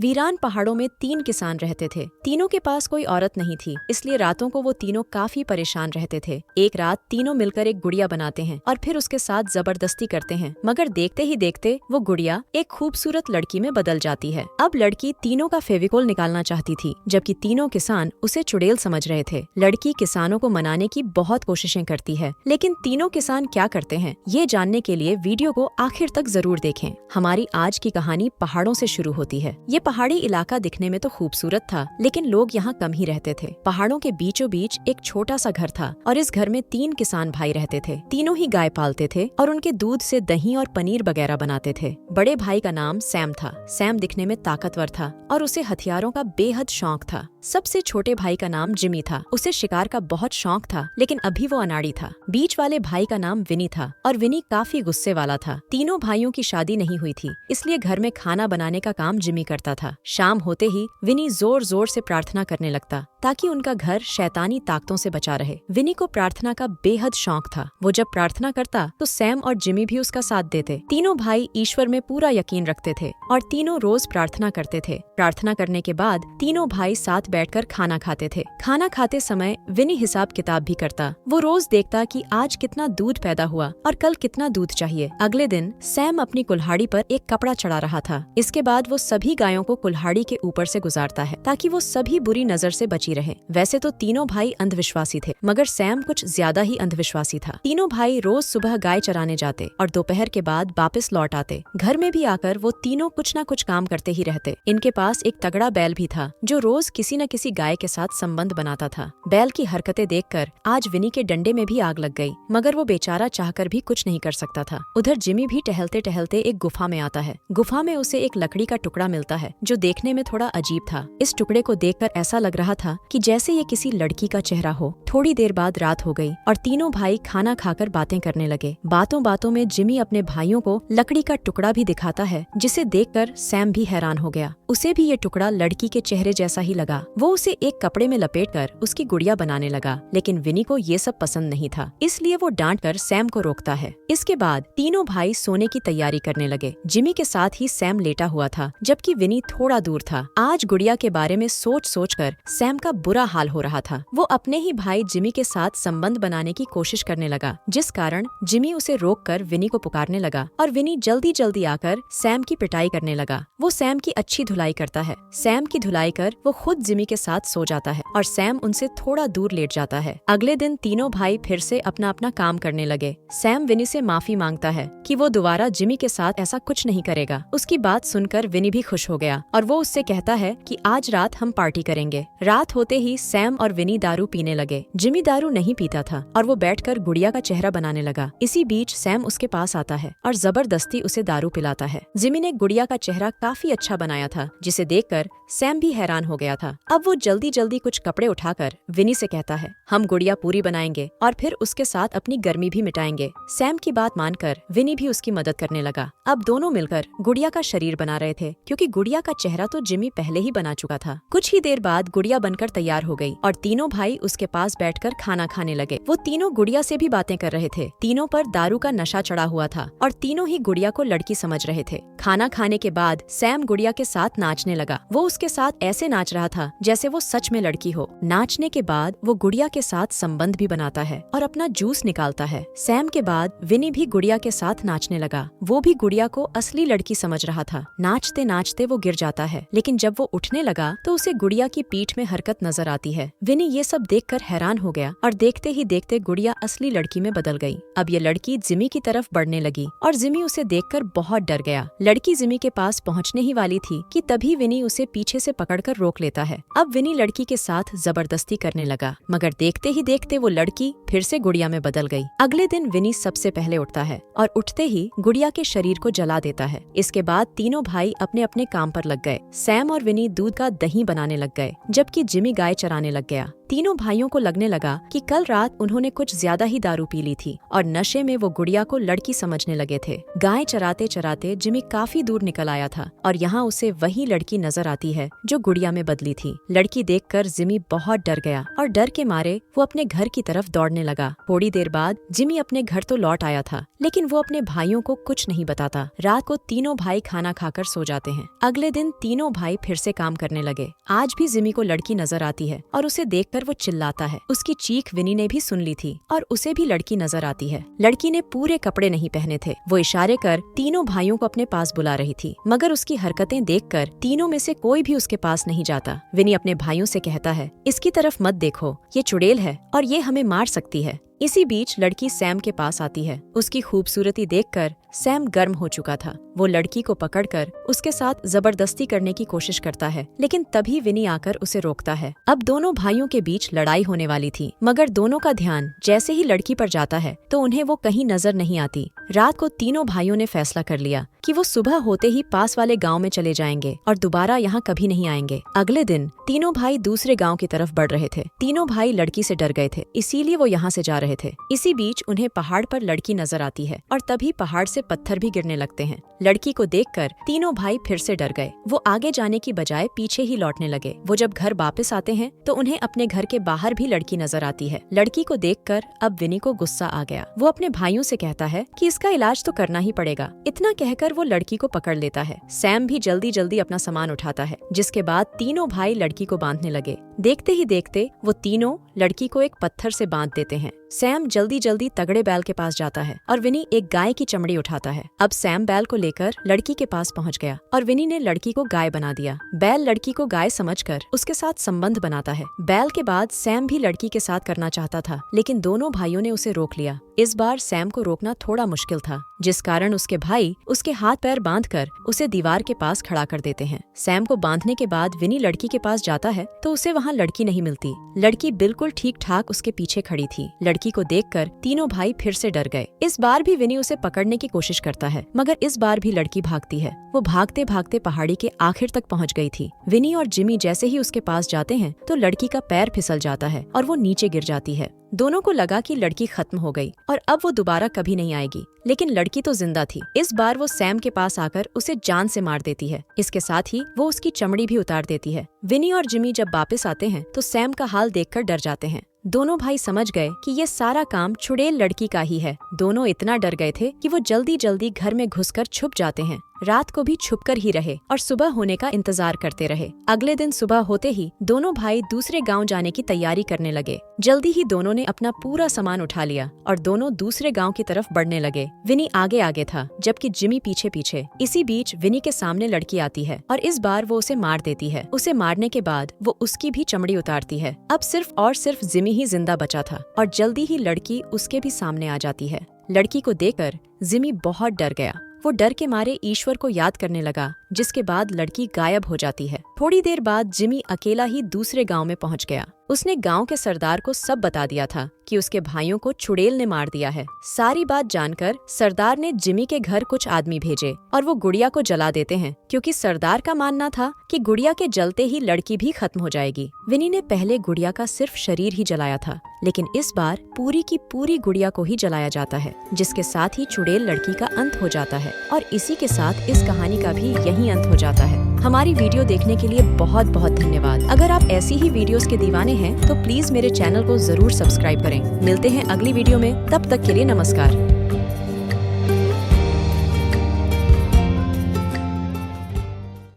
वीरान पहाड़ों में 3 किसान रहते थे। तीनों के पास कोई औरत नहीं थी, इसलिए रातों को वो तीनों काफी परेशान रहते थे। एक रात तीनों मिलकर एक गुड़िया बनाते हैं और फिर उसके साथ जबरदस्ती करते हैं, मगर देखते ही देखते वो गुड़िया एक खूबसूरत लड़की में बदल जाती है। अब लड़की तीनों का फेविकोल निकालना चाहती थी, जबकि तीनों किसान उसे चुड़ैल समझ रहे थे। लड़की किसानों को मनाने की बहुत कोशिशें करती है, लेकिन तीनों किसान क्या करते हैं, ये जानने के लिए वीडियो को आखिर तक जरूर देखें। हमारी आज की कहानी पहाड़ों से शुरू होती है। ये पहाड़ी इलाका दिखने में तो खूबसूरत था, लेकिन लोग यहाँ कम ही रहते थे। पहाड़ों के बीचों बीच एक छोटा सा घर था और इस घर में 3 किसान भाई रहते थे। तीनों ही गाय पालते थे और उनके दूध से दही और पनीर वगैरह बनाते थे। बड़े भाई का नाम सैम था। सैम दिखने में ताकतवर था और उसे हथियारों का बेहद शौक था। सबसे छोटे भाई का नाम जिमी था। उसे शिकार का बहुत शौक था, लेकिन अभी वो अनाड़ी था। बीच वाले भाई का नाम विनी था और विनी काफी गुस्से वाला था। तीनों भाइयों की शादी नहीं हुई थी, इसलिए घर में खाना बनाने का काम जिमी करता था। शाम होते ही विनी जोर जोर से प्रार्थना करने लगता ताकि उनका घर शैतानी ताकतों से बचा रहे। विनी को प्रार्थना का बेहद शौक था। वो जब प्रार्थना करता तो सैम और जिमी भी उसका साथ देते। तीनों भाई ईश्वर में पूरा यकीन रखते थे और तीनों रोज प्रार्थना करते थे। प्रार्थना करने के बाद तीनों भाई साथ बैठकर खाना खाते थे। खाना खाते समय विनी हिसाब किताब भी करता। वो रोज देखता कि आज कितना दूध पैदा हुआ और कल कितना दूध चाहिए। अगले दिन सैम अपनी कुल्हाड़ी पर एक कपड़ा चढ़ा रहा था। इसके बाद वो सभी गायों को कुल्हाड़ी के ऊपर से गुजारता है ताकि वो सभी बुरी नजर से बची रहे। वैसे तो तीनों भाई अंधविश्वासी थे, मगर सैम कुछ ज्यादा ही अंधविश्वासी था। तीनों भाई रोज सुबह गाय चराने जाते और दोपहर के बाद वापस लौट आते। घर में भी आकर वो तीनों कुछ न कुछ काम करते ही रहते। इनके पास एक तगड़ा बैल भी था जो रोज किसी न किसी गाय के साथ संबंध बनाता था। बैल की हरकतें देखकर आज विनी के डंडे में भी आग लग गई, मगर वो बेचारा चाहकर भी कुछ नहीं कर सकता था। उधर जिमी भी टहलते टहलते एक गुफा में आता है। गुफा में उसे एक लकड़ी का टुकड़ा मिलता है जो देखने में थोड़ा अजीब था। इस टुकड़े को देखकर ऐसा लग रहा था कि जैसे ये किसी लड़की का चेहरा हो। थोड़ी देर बाद रात हो गई और तीनों भाई खाना खाकर बातें करने लगे। बातों बातों में जिमी अपने भाइयों को लकड़ी का टुकड़ा भी दिखाता है, जिसे देखकर सैम भी हैरान हो गया। उसे भी ये टुकड़ा लड़की के चेहरे जैसा ही लगा। वो उसे एक कपड़े में लपेटकर उसकी गुड़िया बनाने लगा, लेकिन विनी को ये सब पसंद नहीं था, इसलिए वो डांटकर सैम को रोकता है। इसके बाद तीनों भाई सोने की तैयारी करने लगे। जिमी के साथ ही सैम लेटा हुआ था, जबकि विनी थोड़ा दूर था। आज गुड़िया के बारे में सोच सोच कर सैम का बुरा हाल हो रहा था। वो अपने ही भाई जिमी के साथ संबंध बनाने की कोशिश करने लगा, जिस कारण जिमी उसे रोककर विनी को पुकारने लगा और विनी जल्दी जल्दी आकर सैम की पिटाई करने लगा। वो सैम की अच्छी धुलाई करता है। सैम की धुलाई कर वो खुद जिमी के साथ सो जाता है और सैम उनसे थोड़ा दूर लेट जाता है। अगले दिन तीनों भाई फिर से अपना अपना काम करने लगे। सैम विनी से माफी मांगता है कि वो दोबारा जिमी के साथ ऐसा कुछ नहीं करेगा। उसकी बात सुनकर विनी भी खुश हो गया और वो उससे कहता है कि आज रात हम पार्टी करेंगे। रात होते ही सैम और विनी दारू पीने लगे। जिमी दारू नहीं पीता था और वो बैठकर गुड़िया का चेहरा बनाने लगा। इसी बीच सैम उसके पास आता है और जबरदस्ती उसे दारू पिलाता है। जिमी ने गुड़िया का चेहरा काफी अच्छा बनाया था, जिसे देखकर सैम भी हैरान हो गया था। अब वो जल्दी जल्दी कुछ कपड़े उठाकर विनी से कहता है, हम गुड़िया पूरी बनाएंगे और फिर उसके साथ अपनी गर्मी भी मिटाएंगे। सैम की बात मानकर विनी भी उसकी मदद करने लगा। अब दोनों मिलकर गुड़िया का शरीर बना रहे थे, क्योंकि गुड़िया का चेहरा तो जिमी पहले ही बना चुका था। कुछ ही देर बाद गुड़िया बनकर तैयार हो गई और तीनों भाई उसके पास बैठकर खाना खाने लगे। वो तीनों गुड़िया से भी बातें कर रहे थे। तीनों पर दारू का नशा चढ़ा हुआ था और तीनों ही गुड़िया को लड़की समझ रहे थे। खाना खाने के बाद सैम गुड़िया के साथ नाचने लगा। वो उसके साथ ऐसे नाच रहा था जैसे वो सच में लड़की हो। नाचने के बाद वो गुड़िया के साथ संबंध भी बनाता है और अपना जूस निकालता है। सैम के बाद विनी भी गुड़िया के साथ नाचने लगा। वो भी गुड़िया को असली लड़की समझ रहा था। नाचते नाचते वो गिर जाता है, लेकिन जब वो उठने लगा तो उसे गुड़िया की पीठ में हरकत नजर आती है। विनी ये सब देखकर हैरान हो गया और देखते ही देखते गुड़िया असली लड़की में बदल गई। अब ये लड़की जिमी की तरफ बढ़ने लगी और जिमी उसे देखकर बहुत डर गया। लड़की जिमी के पास पहुंचने ही वाली थी कि तभी विनी उसे पीछे से पकड़कर रोक लेता है। अब विनी लड़की के साथ जबरदस्ती करने लगा, मगर देखते ही देखते वो लड़की फिर से गुड़िया में बदल गई। अगले दिन विनी सबसे पहले उठता है और उठते ही गुड़िया के शरीर को जला देता है। इसके बाद तीनों भाई अपने अपने काम पर लग गए। सैम और विनी दूध का दही बनाने लग गए, जबकि जिमी गाय चराने लग गया। तीनों भाइयों को लगने लगा कि कल रात उन्होंने कुछ ज्यादा ही दारू पी ली थी और नशे में वो गुड़िया को लड़की समझने लगे थे। गाय चराते चराते जिमी काफी दूर निकल आया था और यहाँ उसे वही लड़की नजर आती है है जो गुड़िया में बदली थी। लड़की देखकर जिमी बहुत डर गया और डर के मारे वो अपने घर की तरफ दौड़ने लगा। थोड़ी देर बाद जिमी अपने घर तो लौट आया था, लेकिन वो अपने भाइयों को कुछ नहीं बताता। रात को तीनों भाई खाना खाकर सो जाते हैं। अगले दिन तीनों भाई फिर से काम करने लगे। आज भी जिमी को लड़की नजर आती है और उसे देखकर वो चिल्लाता है। उसकी चीख विनी ने भी सुन ली थी और उसे भी लड़की नजर आती है। लड़की ने पूरे कपड़े नहीं पहने थे। वो इशारे कर तीनों भाइयों को अपने पास बुला रही थी, मगर उसकी हरकतें देखकर तीनों में से कोई भी उसके पास नहीं जाता। विनी अपने भाइयों से कहता है, इसकी तरफ मत देखो, ये चुड़ैल है और ये हमें मार सकती है। इसी बीच लड़की सैम के पास आती है। उसकी खूबसूरती देखकर सैम गर्म हो चुका था। वो लड़की को पकड़कर उसके साथ जबरदस्ती करने की कोशिश करता है, लेकिन तभी विनी आकर उसे रोकता है। अब दोनों भाइयों के बीच लड़ाई होने वाली थी, मगर दोनों का ध्यान जैसे ही लड़की पर जाता है तो उन्हें वो कहीं नजर नहीं आती। रात को तीनों भाइयों ने फैसला कर लिया कि वो सुबह होते ही पास वाले गांव में चले जाएंगे और दोबारा यहाँ कभी नहीं आएंगे। अगले दिन तीनों भाई दूसरे गांव की तरफ बढ़ रहे थे। तीनों भाई लड़की से डर गए थे, इसीलिए वो यहाँ से जा रहे थे। इसी बीच उन्हें पहाड़ पर लड़की नजर आती है और तभी पहाड़ से पत्थर भी गिरने लगते हैं। लड़की को देखकर तीनों भाई फिर से डर गए। वो आगे जाने की बजाय पीछे ही लौटने लगे। वो जब घर वापस आते हैं तो उन्हें अपने घर के बाहर भी लड़की नजर आती है। लड़की को देखकर अब विनी को गुस्सा आ गया। वो अपने भाइयों से कहता है कि इसका इलाज तो करना ही पड़ेगा। इतना कहकर वो लड़की को पकड़ लेता है। सैम भी जल्दी जल्दी अपना सामान उठाता है, जिसके बाद तीनों भाई लड़की को बांधने लगे। देखते ही देखते वो तीनों लड़की को एक पत्थर से बांध देते हैं। सैम जल्दी जल्दी तगड़े बैल के पास जाता है और विनी एक गाय की चमड़ी उठाता है। अब सैम बैल को लेकर लड़की के पास पहुंच गया और विनी ने लड़की को गाय बना दिया। बैल लड़की को गाय समझकर उसके साथ संबंध बनाता है। बैल के बाद सैम भी लड़की के साथ करना चाहता था, लेकिन दोनों भाइयों ने उसे रोक लिया। इस बार सैम को रोकना थोड़ा मुश्किल था, जिस कारण उसके भाई उसके हाथ पैर बांधकर उसे दीवार के पास खड़ा कर देते हैं। सैम को बांधने के बाद विनी लड़की के पास जाता है तो उसे वहाँ लड़की नहीं मिलती। लड़की बिल्कुल ठीक ठाक उसके पीछे खड़ी थी। लड़की को देखकर तीनों भाई फिर से डर गए। इस बार भी विनी उसे पकड़ने की कोशिश करता है, मगर इस बार भी लड़की भागती है। वो भागते भागते पहाड़ी के आखिर तक पहुंच गई थी। विनी और जिमी जैसे ही उसके पास जाते हैं तो लड़की का पैर फिसल जाता है और वो नीचे गिर जाती है। दोनों को लगा कि लड़की खत्म हो गई और अब वो दोबारा कभी नहीं आएगी, लेकिन लड़की तो जिंदा थी। इस बार वो सैम के पास आकर उसे जान से मार देती है। इसके साथ ही वो उसकी चमड़ी भी उतार देती है। विनी और जिमी जब वापस आते हैं तो सैम का हाल देखकर डर जाते हैं। दोनों भाई समझ गए कि ये सारा काम चुड़ैल लड़की का ही है। दोनों इतना डर गए थे कि वो जल्दी जल्दी घर में घुसकर छुप जाते हैं। रात को भी छुपकर ही रहे और सुबह होने का इंतजार करते रहे। अगले दिन सुबह होते ही दोनों भाई दूसरे गांव जाने की तैयारी करने लगे। जल्दी ही दोनों ने अपना पूरा सामान उठा लिया और दोनों दूसरे गांव की तरफ बढ़ने लगे। विनी आगे आगे था, जबकि जिमी पीछे पीछे। इसी बीच विनी के सामने लड़की आती है और इस बार वो उसे मार देती है। उसे मारने के बाद वो उसकी भी चमड़ी उतारती है। अब सिर्फ और सिर्फ जिमी ही जिंदा बचा था और जल्दी ही लड़की उसके भी सामने आ जाती है। लड़की को देखकर जिमी बहुत डर गया। वो डर के मारे ईश्वर को याद करने लगा, जिसके बाद लड़की गायब हो जाती है। थोड़ी देर बाद जिमी अकेला ही दूसरे गांव में पहुंच गया। उसने गांव के सरदार को सब बता दिया था कि उसके भाइयों को चुड़ैल ने मार दिया है। सारी बात जानकर सरदार ने जिमी के घर कुछ आदमी भेजे और वो गुड़िया को जला देते हैं, क्योंकि सरदार का मानना था कि गुड़िया के जलते ही लड़की भी खत्म हो जाएगी। विनी ने पहले गुड़िया का सिर्फ शरीर ही जलाया था, लेकिन इस बार पूरी की पूरी गुड़िया को ही जलाया जाता है, जिसके साथ ही चुड़ैल लड़की का अंत हो जाता है। और इसी के साथ इस कहानी का भी यही अंत हो जाता है। हमारी वीडियो देखने के लिए बहुत बहुत धन्यवाद। अगर आप ऐसी ही वीडियोस के दीवाने हैं तो प्लीज मेरे चैनल को जरूर सब्सक्राइब करें। मिलते हैं अगली वीडियो में, तब तक के लिए नमस्कार।